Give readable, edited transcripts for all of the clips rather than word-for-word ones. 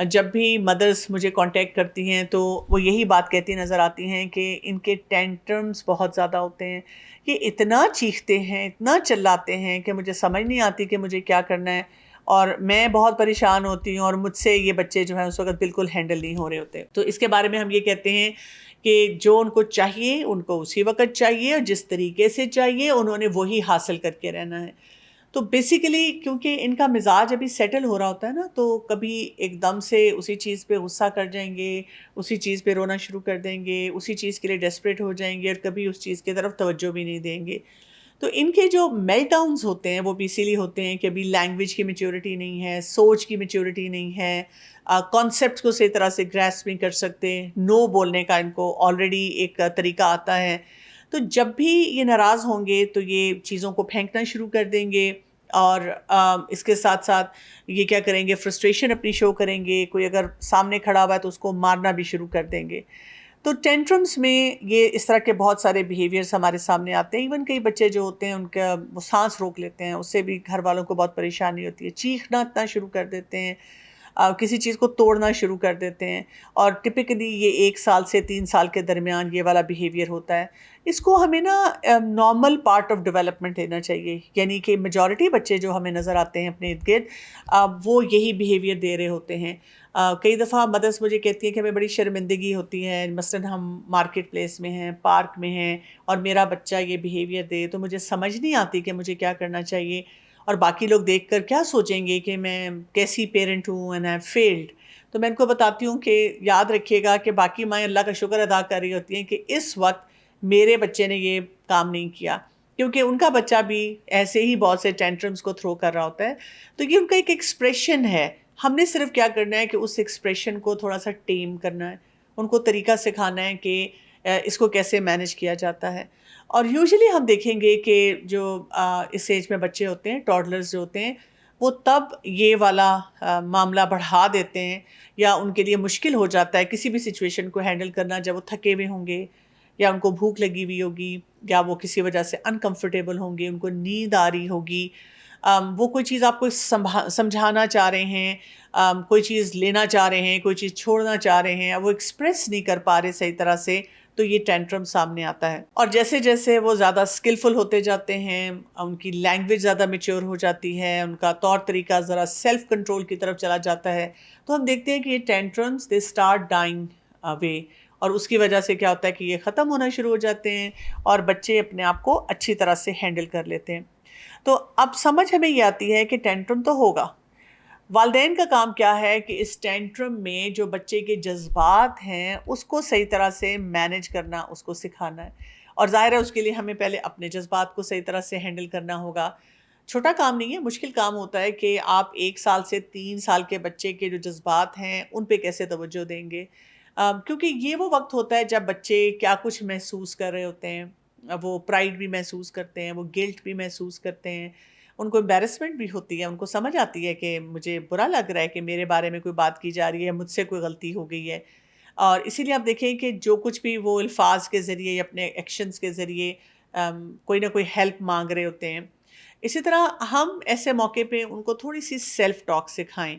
جب بھی مدرس مجھے کانٹیکٹ کرتی ہیں تو وہ یہی بات کہتی نظر آتی ہیں کہ ان کے ٹینٹرمز بہت زیادہ ہوتے ہیں، یہ اتنا چیختے ہیں، اتنا چلاتے ہیں کہ مجھے سمجھ نہیں آتی کہ مجھے کیا کرنا ہے، اور میں بہت پریشان ہوتی ہوں، اور مجھ سے یہ بچے جو ہیں اس وقت بالکل ہینڈل نہیں ہو رہے ہوتے. تو اس کے بارے میں ہم یہ کہتے ہیں کہ جو ان کو چاہیے ان کو اسی وقت چاہیے، اور جس طریقے سے چاہیے انہوں نے وہی حاصل کر کے رہنا ہے. تو بیسیکلی کیونکہ ان کا مزاج ابھی سیٹل ہو رہا ہوتا ہے نا، تو کبھی ایک دم سے اسی چیز پہ غصہ کر جائیں گے، اسی چیز پہ رونا شروع کر دیں گے، اسی چیز کے لیے ڈیسپریٹ ہو جائیں گے، اور کبھی اس چیز کی طرف توجہ بھی نہیں دیں گے. تو ان کے جو میلٹ ڈاؤنز ہوتے ہیں وہ بھی اسی لیے ہوتے ہیں کہ ابھی لینگویج کی میچورٹی نہیں ہے، سوچ کی میچورٹی نہیں ہے، کانسیپٹس کو صحیح طرح سے گریسپ نہیں کر سکتے، نو بولنے کا ان کو آلریڈی ایک طریقہ آتا ہے. تو جب بھی یہ ناراض ہوں گے تو یہ چیزوں کو پھینکنا شروع کر دیں گے، اور اس کے ساتھ ساتھ یہ کیا کریں گے، فرسٹریشن اپنی شو کریں گے، کوئی اگر سامنے کھڑا ہوا ہے تو اس کو مارنا بھی شروع کر دیں گے. تو ٹینٹرمز میں یہ اس طرح کے بہت سارے بیہیویئرس ہمارے سامنے آتے ہیں. ایون کئی بچے جو ہوتے ہیں ان کا وہ سانس روک لیتے ہیں، اس سے بھی گھر والوں کو بہت پریشانی ہوتی ہے، چیخنا اتنا شروع کر دیتے ہیں، کسی چیز کو توڑنا شروع کر دیتے ہیں. اور ٹپکلی یہ 1 سال سے 3 سال کے درمیان یہ والا بیہیویئر ہوتا ہے. اس کو ہمیں نا نارمل پارٹ آف ڈیولپمنٹ لینا چاہیے، یعنی کہ میجورٹی بچے جو ہمیں نظر آتے ہیں اپنے ارد گرد وہ یہی بیہیویئر دے رہے ہوتے ہیں. کئی دفعہ مدرس مجھے کہتی ہیں کہ ہمیں بڑی شرمندگی ہوتی ہے، مثلاً ہم مارکیٹ پلیس میں ہیں، پارک میں ہیں، اور میرا بچہ یہ بیہیویئر دے تو مجھے سمجھ نہیں آتی کہ مجھے کیا کرنا چاہیے، اور باقی لوگ دیکھ کر کیا سوچیں گے کہ میں کیسی پیرنٹ ہوں اینڈ آئی فیلڈ. تو میں ان کو بتاتی ہوں کہ یاد رکھیے گا کہ باقی مائیں اللہ کا شکر ادا کر رہی ہوتی ہیں کہ اس وقت میرے بچے نے یہ کام نہیں کیا، کیونکہ ان کا بچہ بھی ایسے ہی بہت سے ٹینٹرمز کو تھرو کر رہا ہوتا ہے. تو یہ ان کا ایک ایکسپریشن ہے، ہم نے صرف کیا کرنا ہے کہ اس ایکسپریشن کو تھوڑا سا ٹیم کرنا ہے، ان کو طریقہ سکھانا ہے کہ اس کو کیسے مینیج کیا جاتا ہے. اور یوزلی ہم دیکھیں گے کہ جو اس ایج میں بچے ہوتے ہیں، ٹاڈلرز جو ہوتے ہیں، وہ تب یہ والا معاملہ بڑھا دیتے ہیں، یا ان کے لیے مشکل ہو جاتا ہے کسی بھی سچویشن کو ہینڈل کرنا جب وہ تھکے ہوئے ہوں گے، یا ان کو بھوک لگی ہوئی ہوگی، یا وہ کسی وجہ سے انکمفرٹیبل ہوں گے، ان کو نیند آ رہی ہوگی، وہ کوئی چیز آپ کو سمجھانا چاہ رہے ہیں، کوئی چیز لینا چاہ رہے ہیں، کوئی چیز چھوڑنا چاہ رہے ہیں، وہ ایکسپریس نہیں کر پا رہے صحیح طرح سے، تو یہ ٹینٹرم سامنے آتا ہے. اور جیسے جیسے وہ زیادہ اسکلفل ہوتے جاتے ہیں، ان کی لینگویج زیادہ میچور ہو جاتی ہے، ان کا طور طریقہ ذرا سیلف کنٹرول کی طرف چلا جاتا ہے، تو ہم دیکھتے ہیں کہ یہ ٹینٹرمز دے اسٹارٹ ڈائنگ اوے. اور اس کی وجہ سے کیا ہوتا ہے کہ یہ ختم ہونا شروع ہو جاتے ہیں، اور بچے اپنے آپ کو اچھی طرح سے ہینڈل کر لیتے ہیں. تو اب سمجھ ہمیں یہ آتی ہے کہ ٹینٹرم تو ہوگا، والدین کا کام کیا ہے کہ اس ٹینٹرم میں جو بچے کے جذبات ہیں اس کو صحیح طرح سے مینیج کرنا، اس کو سکھانا ہے. اور ظاہر ہے اس کے لیے ہمیں پہلے اپنے جذبات کو صحیح طرح سے ہینڈل کرنا ہوگا. چھوٹا کام نہیں ہے، مشکل کام ہوتا ہے کہ آپ 1 سال سے 3 سال کے بچے کے جو جذبات ہیں ان پہ کیسے توجہ دیں گے، کیونکہ یہ وہ وقت ہوتا ہے جب بچے کیا کچھ محسوس کر رہے ہوتے ہیں. وہ پرائڈ بھی محسوس کرتے ہیں، وہ گلٹ بھی محسوس کرتے ہیں، ان کو امبیرسمنٹ بھی ہوتی ہے، ان کو سمجھ آتی ہے کہ مجھے برا لگ رہا ہے کہ میرے بارے میں کوئی بات کی جا رہی ہے، مجھ سے کوئی غلطی ہو گئی ہے. اور اسی لیے آپ دیکھیں کہ جو کچھ بھی وہ الفاظ کے ذریعے یا اپنے ایکشنز کے ذریعے کوئی نہ کوئی ہیلپ مانگ رہے ہوتے ہیں. اسی طرح ہم ایسے موقع پہ ان کو تھوڑی سی سیلف ٹاک سکھائیں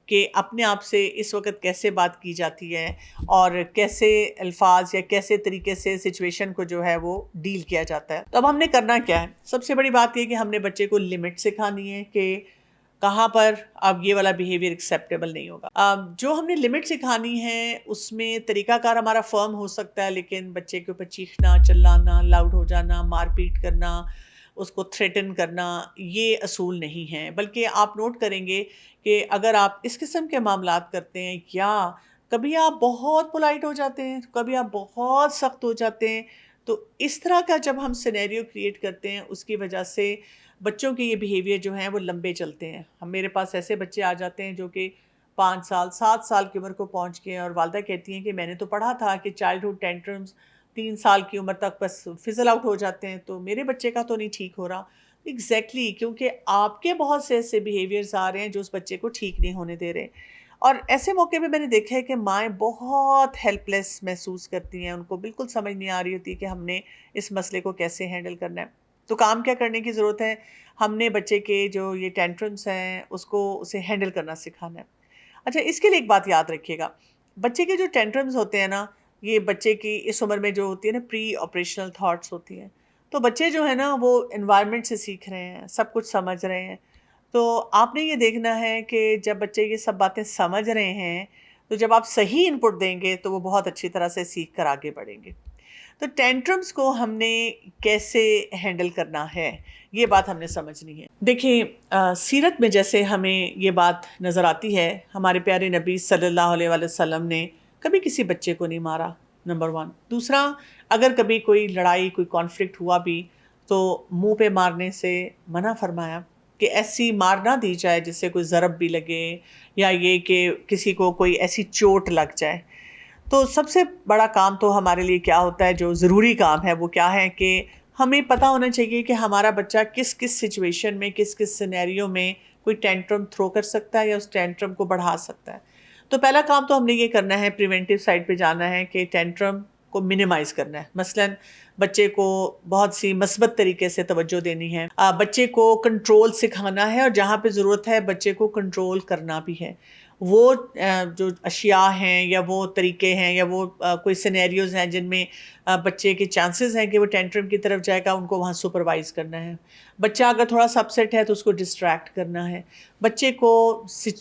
کہ اپنے آپ سے اس وقت کیسے بات کی جاتی ہے، اور کیسے الفاظ یا کیسے طریقے سے سچویشن کو جو ہے وہ ڈیل کیا جاتا ہے. تو اب ہم نے کرنا کیا ہے؟ سب سے بڑی بات یہ کہ ہم نے بچے کو لمٹ سکھانی ہے کہ کہاں پر اب یہ والا بیہیویئر ایکسیپٹیبل نہیں ہوگا. جو ہم نے لمٹ سکھانی ہے اس میں طریقہ کار ہمارا فرم ہو سکتا ہے، لیکن بچے کے اوپر چیخنا، چلانا، لاؤڈ ہو جانا، مار پیٹ کرنا، اس کو تھریٹن کرنا، یہ اصول نہیں ہیں. بلکہ آپ نوٹ کریں گے کہ اگر آپ اس قسم کے معاملات کرتے ہیں، یا کبھی آپ بہت پولائٹ ہو جاتے ہیں، کبھی آپ بہت سخت ہو جاتے ہیں، تو اس طرح کا جب ہم سینیریو کریٹ کرتے ہیں اس کی وجہ سے بچوں کے یہ بیہیویئر جو ہیں وہ لمبے چلتے ہیں. میرے پاس ایسے بچے آ جاتے ہیں جو کہ 5 سال 7 سال کی عمر کو پہنچ گئے ہیں، اور والدہ کہتی ہیں کہ میں نے تو پڑھا تھا کہ چائلڈہڈ ٹینٹرمز 3 سال کی عمر تک بس فزل آؤٹ ہو جاتے ہیں، تو میرے بچے کا تو نہیں ٹھیک ہو رہا. ایگزیکٹلی، کیونکہ آپ کے بہت سے ایسے بیہیویئرز آ رہے ہیں جو اس بچے کو ٹھیک نہیں ہونے دے رہے. اور ایسے موقع پہ میں نے دیکھا ہے کہ مائیں بہت ہیلپ لیس محسوس کرتی ہیں، ان کو بالکل سمجھ نہیں آ رہی ہوتی کہ ہم نے اس مسئلے کو کیسے ہینڈل کرنا ہے. تو کام کیا کرنے کی ضرورت ہے؟ ہم نے بچے کے جو یہ ٹینٹرمز ہیں اس کو اسے ہینڈل کرنا سکھانا ہے. اچھا، اس کے لیے ایک بات یاد رکھیے گا، بچے کے جو ٹینٹرمز ہوتے ہیں نا، یہ بچے کی اس عمر میں جو ہوتی ہے نا پری آپریشنل تھاٹس ہوتی ہیں، تو بچے جو ہے نا وہ انوائرمنٹ سے سیکھ رہے ہیں، سب کچھ سمجھ رہے ہیں. تو آپ نے یہ دیکھنا ہے کہ جب بچے یہ سب باتیں سمجھ رہے ہیں تو جب آپ صحیح ان پٹ دیں گے تو وہ بہت اچھی طرح سے سیکھ کر آگے بڑھیں گے. تو ٹینٹرمز کو ہم نے کیسے ہینڈل کرنا ہے، یہ بات ہم نے سمجھنی ہے. دیکھیں، سیرت میں جیسے ہمیں یہ بات نظر آتی ہے، ہمارے پیارے نبی صلی اللہ علیہ وآلہ وسلم نے کبھی کسی بچے کو نہیں مارا، نمبر 1. دوسرا، اگر کبھی کوئی لڑائی کوئی کانفلکٹ ہوا بھی تو منہ پہ مارنے سے منع فرمایا کہ ایسی مار نہ دی جائے جس سے کوئی ضرب بھی لگے یا یہ کہ کسی کو کوئی ایسی چوٹ لگ جائے. تو سب سے بڑا کام تو ہمارے لیے کیا ہوتا ہے، جو ضروری کام ہے وہ کیا ہے کہ ہمیں پتہ ہونا چاہیے کہ ہمارا بچہ کس کس سچویشن میں، کس کس سینیریو میں کوئی ٹینٹرم تھرو کر سکتا ہے یا اس ٹینٹرم کو بڑھا سکتا ہے. تو پہلا کام تو ہم نے یہ کرنا ہے، پریونٹیو سائڈ پہ جانا ہے کہ ٹینٹرم کو منیمائز کرنا ہے. مثلاً بچے کو بہت سی مثبت طریقے سے توجہ دینی ہے، بچے کو کنٹرول سکھانا ہے، اور جہاں پہ ضرورت ہے بچے کو کنٹرول کرنا بھی ہے. وہ جو اشیاء ہیں یا وہ طریقے ہیں یا وہ کوئی سینیریوز ہیں جن میں بچے کے چانسز ہیں کہ وہ ٹینٹرم کی طرف جائے گا، ان کو وہاں سپروائز کرنا ہے. بچہ اگر تھوڑا سا اپسیٹ ہے تو اس کو ڈسٹریکٹ کرنا ہے. بچے کو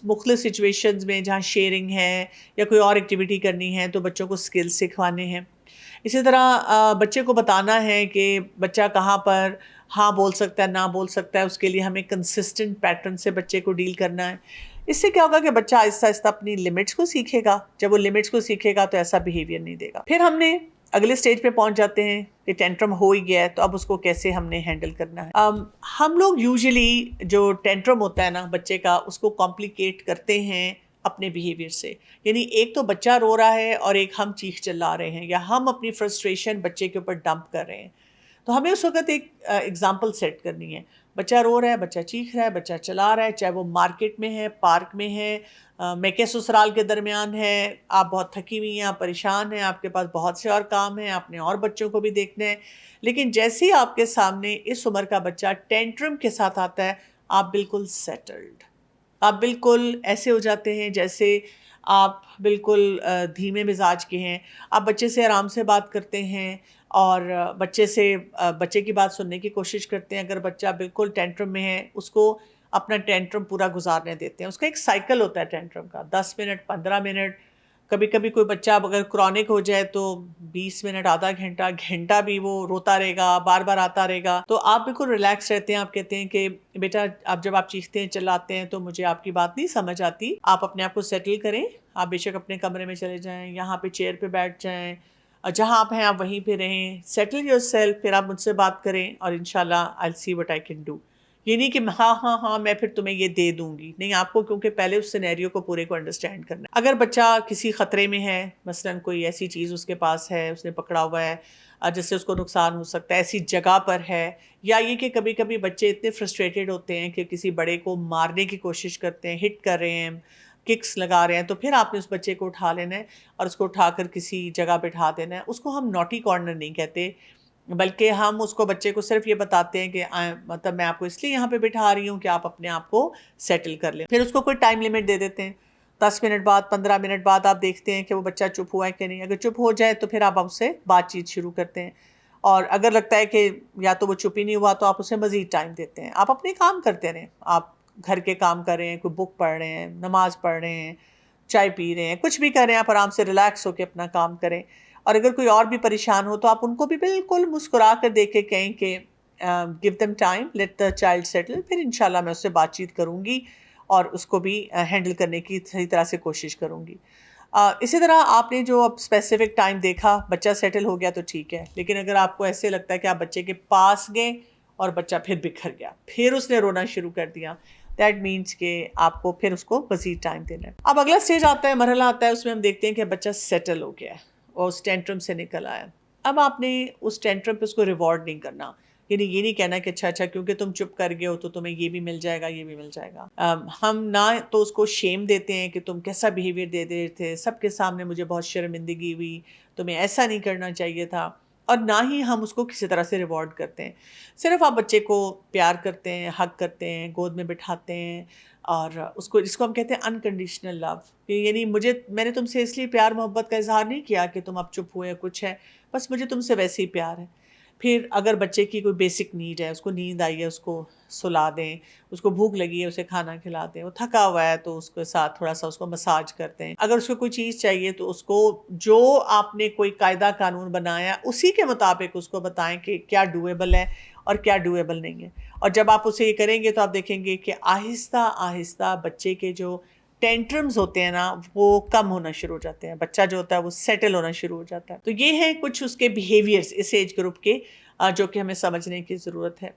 مختلف سچویشنز میں جہاں شیئرنگ ہے یا کوئی اور ایکٹیویٹی کرنی ہے تو بچوں کو اسکلز سکھوانے ہیں. اسی طرح بچے کو بتانا ہے کہ بچہ کہاں پر ہاں بول سکتا ہے، نہ بول سکتا ہے، اس کے لیے ہمیں کنسسٹنٹ پیٹرن سے بچے کو ڈیل کرنا ہے. اس سے کیا ہوگا کہ بچہ آہستہ آہستہ اپنی لمٹس کو سیکھے گا. جب وہ لمٹس کو سیکھے گا تو ایسا بیہیویئر نہیں دے گا. پھر ہم نے اگلے سٹیج پہ پہنچ جاتے ہیں کہ ٹینٹرم ہو ہی گیا ہے تو اب اس کو کیسے ہم نے ہینڈل کرنا ہے. ہم لوگ یوزلی جو ٹینٹرم ہوتا ہے نا بچے کا، اس کو کمپلیکیٹ کرتے ہیں اپنے بیہیویئر سے. یعنی ایک تو بچہ رو رہا ہے اور ایک ہم چیخ چلا رہے ہیں، یا ہم اپنی فرسٹریشن بچے کے اوپر ڈمپ کر رہے ہیں. تو ہمیں اس وقت ایک ایگزامپل سیٹ کرنی ہے. بچہ رو رہا ہے، بچہ چیخ رہا ہے، بچہ چلا رہا ہے، چاہے وہ مارکیٹ میں ہے، پارک میں ہے، میں کے سسرال کے درمیان ہے، آپ بہت تھکی ہوئی ہیں، آپ پریشان ہیں، آپ کے پاس بہت سے اور کام ہیں، آپ نے اور بچوں کو بھی دیکھنا ہے. لیکن جیسے ہی آپ کے سامنے اس عمر کا بچہ ٹینٹرم کے ساتھ آتا ہے، آپ بالکل سیٹلڈ، آپ بالکل ایسے ہو جاتے ہیں جیسے آپ بالکل دھیمے مزاج کے ہیں. آپ بچے سے آرام سے بات کرتے ہیں اور بچے کی بات سننے کی کوشش کرتے ہیں. اگر بچہ بالکل ٹینٹرم میں ہے، اس کو اپنا ٹینٹرم پورا گزارنے دیتے ہیں. اس کا ایک سائیکل ہوتا ہے ٹینٹرم کا، 10 منٹ، 15 منٹ. کبھی کبھی کوئی بچہ اگر کرونک ہو جائے تو 20 منٹ، آدھا گھنٹہ، گھنٹہ بھی وہ روتا رہے گا، بار بار آتا رہے گا. تو آپ بالکل ریلیکس رہتے ہیں. آپ کہتے ہیں کہ بیٹا جب آپ چیختے ہیں چلاتے ہیں تو مجھے آپ کی بات نہیں سمجھ آتی، آپ اپنے آپ کو سیٹل کریں، آپ بے شک اپنے کمرے میں چلے جائیں، یہاں پہ چیئر پہ بیٹھ جائیں، جہاں آپ ہیں آپ وہیں پہ رہیں، سیٹل یور سیلف. پھر آپ مجھ سے بات کریں اور انشاءاللہ I'll see what I can do. یہ نہیں کہ ہاں میں پھر تمہیں یہ دے دوں گی، نہیں، آپ کو کیونکہ پہلے اس سینیریو کو پورے کو انڈرسٹینڈ کرنا ہے. اگر بچہ کسی خطرے میں ہے، مثلاً کوئی ایسی چیز اس کے پاس ہے، اس نے پکڑا ہوا ہے جس سے اس کو نقصان ہو سکتا ہے، ایسی جگہ پر ہے، یا یہ کہ کبھی کبھی بچے اتنے فرسٹریٹڈ ہوتے ہیں کہ کسی بڑے کو مارنے کی کوشش کرتے ہیں، ہٹ کر رہے ہیں، ککس لگا رہے ہیں، تو پھر آپ نے اس بچے کو اٹھا لینا ہے اور اس کو اٹھا کر کسی جگہ بٹھا دینا ہے. اس کو ہم نوٹی کارنر نہیں کہتے، بلکہ ہم اس کو بچے کو صرف یہ بتاتے ہیں کہ مطلب میں آپ کو اس لیے یہاں پہ بٹھا رہی ہوں کہ آپ اپنے آپ کو سیٹل کر لیں. پھر اس کو کوئی ٹائم لیمٹ دے دیتے ہیں، 10 منٹ بعد، 15 منٹ بعد آپ دیکھتے ہیں کہ وہ بچہ چپ ہوا ہے کہ نہیں. اگر چپ ہو جائے تو پھر آپ اس سے بات چیت شروع کرتے ہیں، اور اگر لگتا ہے کہ یا تو وہ چپ ہی نہیں ہوا تو آپ اسے مزید ٹائم دیتے ہیں. آپ اپنے کام کرتے رہیں، آپ گھر کے کام کر رہے ہیں، کوئی بک پڑھ رہے ہیں، نماز پڑھ رہے ہیں، چائے پی رہے ہیں، کچھ بھی کر رہے ہیں، آپ آرام سے ریلیکس ہو کے اپنا کام کریں. اور اگر کوئی اور بھی پریشان ہو تو آپ ان کو بھی بالکل مسکرا کر دیکھ کے کہیں کہ give them time, let the child settle. پھر انشاءاللہ میں اس سے بات چیت کروں گی اور اس کو بھی ہینڈل کرنے کی صحیح طرح سے کوشش کروں گی. اسی طرح آپ نے جو اب اسپیسیفک ٹائم دیکھا، بچہ سیٹل ہو گیا تو ٹھیک ہے. لیکن اگر آپ کو ایسے لگتا ہے کہ آپ بچے کے پاس گئے اور بچہ پھر بکھر گیا، پھر اس نے رونا شروع کر دیا، دیٹ مینس کہ آپ کو پھر اس کو مزید ٹائم دینا ہے. اب اگلا سٹیج آتا ہے، مرحلہ آتا ہے، اس میں ہم دیکھتے ہیں کہ بچہ سیٹل ہو گیا ہے اور اس ٹینٹرم سے نکل آیا. اب آپ نے اس ٹینٹرم پہ اس کو ریوارڈ نہیں کرنا، یعنی یہ نہیں کہنا کہ اچھا کیونکہ تم چپ کر گئے ہو تو تمہیں یہ بھی مل جائے گا، یہ بھی مل جائے گا. ہم نہ تو اس کو شیم دیتے ہیں کہ تم کیسا بیہیویئر دے رہے تھے، سب کے سامنے مجھے بہت شرمندگی ہوئی، تمہیں ایسا نہیں کرنا چاہیے تھا. اور نہ ہی ہم اس کو کسی طرح سے ریوارڈ کرتے ہیں. صرف آپ بچے کو پیار کرتے ہیں، حگ کرتے ہیں، گود میں بٹھاتے ہیں، اور اس کو جس کو ہم کہتے ہیں انکنڈیشنل لو، یعنی میں نے تم سے اس لیے پیار محبت کا اظہار نہیں کیا کہ تم اب چپ ہوئے کچھ ہے، بس مجھے تم سے ویسے ہی پیار ہے. پھر اگر بچے کی کوئی بیسک نیڈ ہے، اس کو نیند آئی ہے، اس کو سلا دیں، اس کو بھوک لگی ہے اسے کھانا کھلا دیں، وہ تھکا ہوا ہے تو اس کے ساتھ تھوڑا سا اس کو مساج کرتے ہیں. اگر اس کو کوئی چیز چاہیے تو اس کو جو آپ نے کوئی قاعدہ قانون بنایا اسی کے مطابق اس کو بتائیں کہ کیا ڈویبل ہے اور کیا ڈویبل نہیں ہے. اور جب آپ اسے یہ کریں گے تو آپ دیکھیں گے کہ آہستہ آہستہ بچے کے جو ٹینٹرمز ہوتے ہیں نا وہ کم ہونا شروع ہو جاتے ہیں، بچہ جو ہوتا ہے وہ سیٹل ہونا شروع ہو جاتا ہے. تو یہ ہیں کچھ اس کے بیہیویئرز اس ایج گروپ کے جو کہ ہمیں سمجھنے کی ضرورت ہے.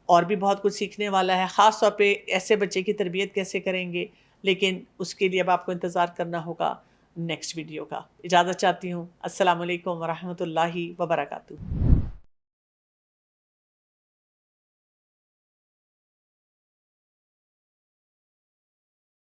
اور بھی بہت کچھ سیکھنے والا ہے، خاص طور پہ ایسے بچے کی تربیت کیسے کریں گے، لیکن اس کے لیے اب آپ کو انتظار کرنا ہوگا نیکسٹ ویڈیو کا. اجازت چاہتی ہوں. السلام علیکم ورحمۃ اللہ وبرکاتہ.